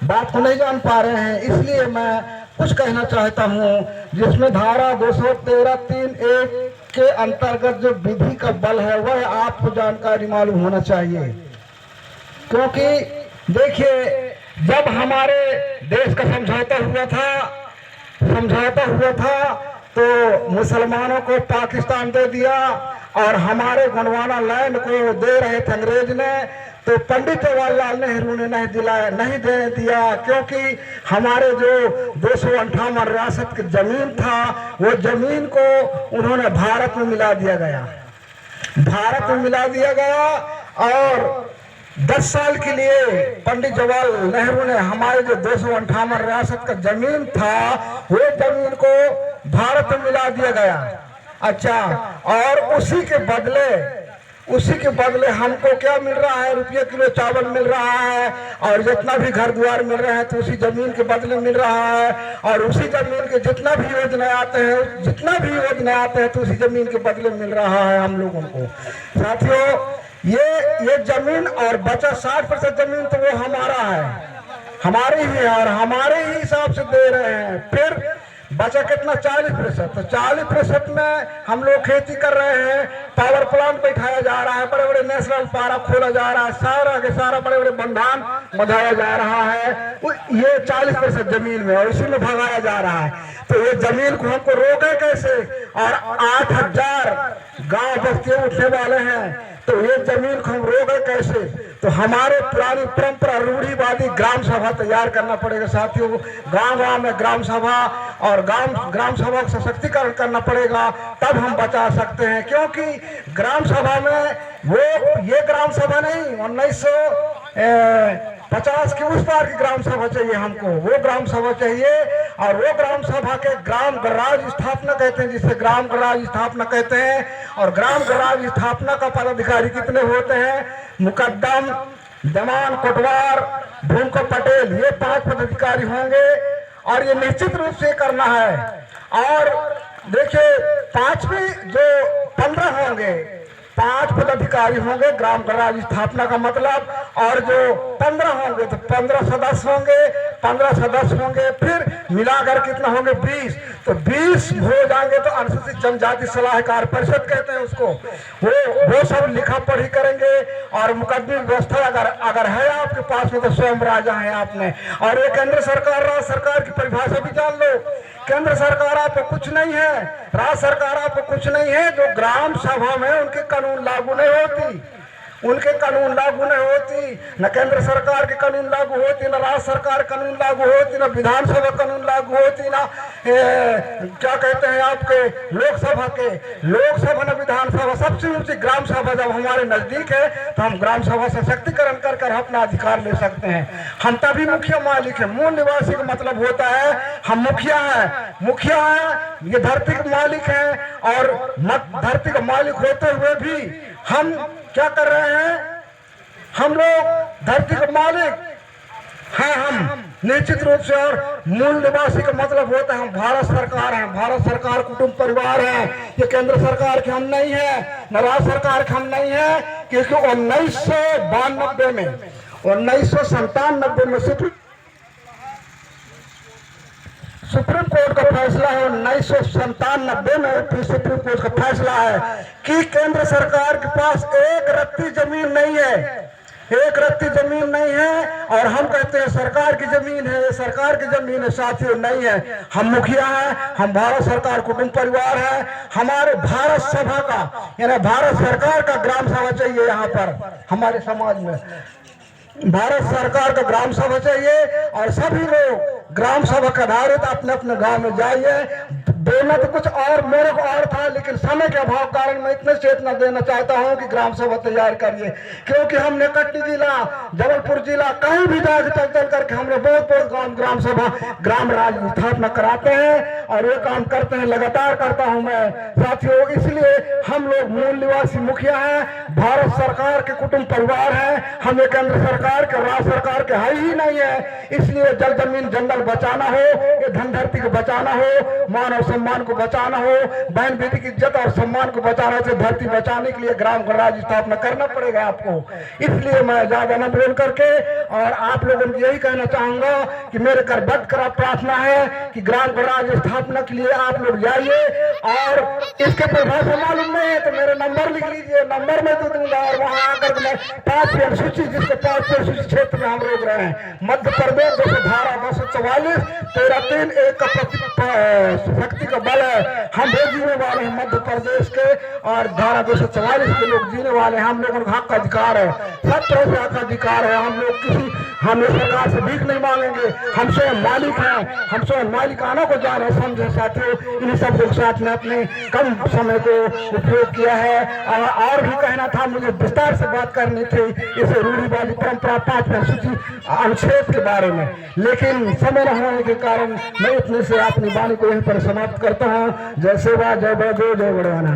बात को नहीं जान पा रहे हैं, इसलिए मैं कुछ कहना चाहता हूँ जिसमें धारा 213(3)(1) के अंतर्गत जो विधि का बल है वह आपको जानकारी मालूम होना चाहिए। क्योंकि देखिए, जब हमारे देश का समझौता हुआ था तो मुसलमानों को पाकिस्तान दे दिया और हमारे गोंडवाना लैंड को दे रहे थे अंग्रेज ने, तो पंडित जवाहरलाल नेहरू ने नहीं दे दिया, क्योंकि हमारे जो 258 रियासत की जमीन था वो जमीन को उन्होंने भारत में मिला दिया गया और 10 साल के लिए पंडित जवाहरलाल नेहरू ने हमारे जो 258 रियासत का जमीन था वो जमीन को भारत में मिला दिया गया। अच्छा, और उसी के बदले हमको क्या मिल रहा है? रुपये किलो चावल मिल रहा है और जितना भी घर द्वार मिल रहे हैं तो उसी जमीन के बदले मिल रहा है, और उसी जमीन के जितना भी योजना आते हैं तो उसी जमीन के बदले मिल रहा है हम लोगों को। साथियों, ये जमीन और बचा 60% जमीन तो वो हमारा है, हमारी ही है और हमारे ही हिसाब से दे रहे हैं। फिर बचा कितना? 40%। तो 40% में हम लोग खेती कर रहे हैं, पावर प्लांट बैठाया जा रहा है, बड़े बड़े नेशनल पार्क खोला जा रहा है, सारा के सारा बड़े बड़े बंधान बंधाया जा रहा है ये 40% जमीन में, और इसी में भगाया जा रहा है। तो ये जमीन को हमको रोके कैसे? और 8000 गांव बस्तियां उठने वाले हैं, तो ये जमीन को हम रोके कैसे? तो हमारे पुरानी परंपरा रूढ़िवादी ग्राम सभा तैयार करना पड़ेगा साथियों। गांव में ग्राम सभा और ग्राम सभा का सशक्तिकरण करना पड़ेगा, तब हम बचा सकते हैं। क्योंकि ग्राम सभा में ये ग्राम सभा नहीं, 1950 के उस पार की ग्राम सभा चाहिए हमको, वो ग्राम सभा चाहिए। और वो ग्राम सभा के ग्राम गणराज्य स्थापना कहते हैं, जिसे ग्राम गणराज्य स्थापना कहते हैं। और ग्राम गणराज्य स्थापना का पदाधिकारी कितने होते हैं? मुकद्दम, दमान, कोटवार, भूमको पटेल, ये 5 पदाधिकारी होंगे और ये निश्चित रूप से करना है। और देखिए, 5 में जो 15 होंगे, 5 पदाधिकारी होंगे ग्राम गणराज्य स्थापना का मतलब, और जो 15 होंगे तो 15 सदस्य होंगे, फिर मिलाकर कितना होंगे? 20। तो 20 हो जाएंगे तो अनुसूचित जनजाति सलाहकार परिषद कहते हैं उसको। वो सब लिखा पढ़ी करेंगे और मुकदमे व्यवस्था अगर है आपके पास में तो स्वयं राजा है आपने। और ये केंद्र सरकार, राज्य सरकार की परिभाषा भी जान लो। केंद्र सरकार आपको कुछ नहीं है, राज्य सरकार आपको कुछ नहीं है। जो ग्राम सभा में उनके कानून लागू नहीं होती, न केंद्र सरकार के कानून लागू होती, न राज्य सरकार कानून लागू होती, न विधानसभा कानून लागू होती, ना क्या कहते हैं आपके लोकसभा न विधानसभा। सबसे ऊंची ग्राम सभा जब हमारे नजदीक है तो हम ग्राम सभा सशक्तिकरण कर अपना अधिकार ले सकते हैं। हम तभी मुखिया मालिक है। मूल निवासी का मतलब होता है हम मुखिया है, ये धरती के मालिक है, और धरती का मालिक होते हुए भी हम क्या कर रहे हैं? हम लोग धरती के मालिक हैं, हम निश्चित रूप से। और मूल निवासी का मतलब होता है हम भारत सरकार हैं, भारत सरकार कुटुंब परिवार है। ये केंद्र सरकार के हम नहीं है, न राज्य सरकार के हम नहीं है, क्योंकि 1992 में 1997 में सुप्रीम कोर्ट का फैसला है। 1997 में फिर सुप्रीम कोर्ट का फैसला है कि केंद्र सरकार के पास एक रत्ती जमीन नहीं है, और हम कहते हैं सरकार की जमीन है, ये सरकार की जमीन है। साथियों, नहीं है। हम मुखिया हैं, हम भारत सरकार कुटुंब परिवार है। हमारे भारत सभा का यानी भारत सरकार का ग्राम सभा चाहिए। यहाँ पर हमारे समाज में भारत सरकार का ग्राम सभा चाहिए, और सभी लोग ग्राम सभा का आधारित अपने अपने गांव में जाइए। देना तो कुछ और मेरे को और था, लेकिन समय के अभाव कारण मैं इतने चेतना देना चाहता हूं कि ग्राम सभा तैयार करिए। क्योंकि हमने कटनी जिला, जबलपुर जिला, कहीं भी जाकर चल करके हमने बहुत ग्राम सभा ग्राम राज्य स्थापना कराते हैं, और ये काम करते हैं, लगातार करता हूं मैं। साथियों, इसलिए हम लोग मूल निवासी मुखिया हैं, भारत सरकार के कुटुंब परिवार हैं। हम केंद्र सरकार के, राज्य सरकार के है ही नहीं है। इसलिए जल जमीन जंगल जल बचाना हो, ये धन धरती को बचाना हो, मानव सम्मान को बचाना हो, बहन बेटी की इज्जत और सम्मान को बचाना हो, धरती बचाने के लिए ग्राम गणराज्य स्थापना करना पड़ेगा आपको। इसलिए मैं ज्यादा न बोल करके और आप लोगों को यही कहना चाहूंगा कि मेरे करबद्ध करा प्रार्थना है कि ग्राम गणराज्य स्थापना के लिए आप लोग जाइए, और इसके परिभाषा मालूम नहीं है तो मेरा नंबर लिख लीजिए, नंबर मैं दे दूंगा, और वहां आकर मैं 5 पेड़ सूची, जिसको 5 पेड़ सूची क्षेत्र में हम लोग रहे हैं, मध्य प्रदेश 244 13-3 1 का शक्ति का बल है, हम भी जीने वाले हैं मध्य प्रदेश के, और धारा 244 के लोग जीने वाले हैं, हम लोगों का हक अधिकार है, सब तरह से हक अधिकार है, हम लोग हम सरकार से भीख नहीं मांगेंगे, हम स्वयं मालिक हैं, हम स्वयं मालिकाना को जान रहे समझे साथियों। इन सब लोग साथ में अपने कम समय को उपयोग किया है, और भी कहना था, मुझे विस्तार से बात करनी थी इस रूढ़िवादी परंपरा 5 सूची अनुच्छेद के बारे में, लेकिन समय न होने के कारण मैं इतने से अपनी वाणी को यहीं पर समाप्त करता हूँ। जय सेवा, जय बड़देव, जय बड़वाना।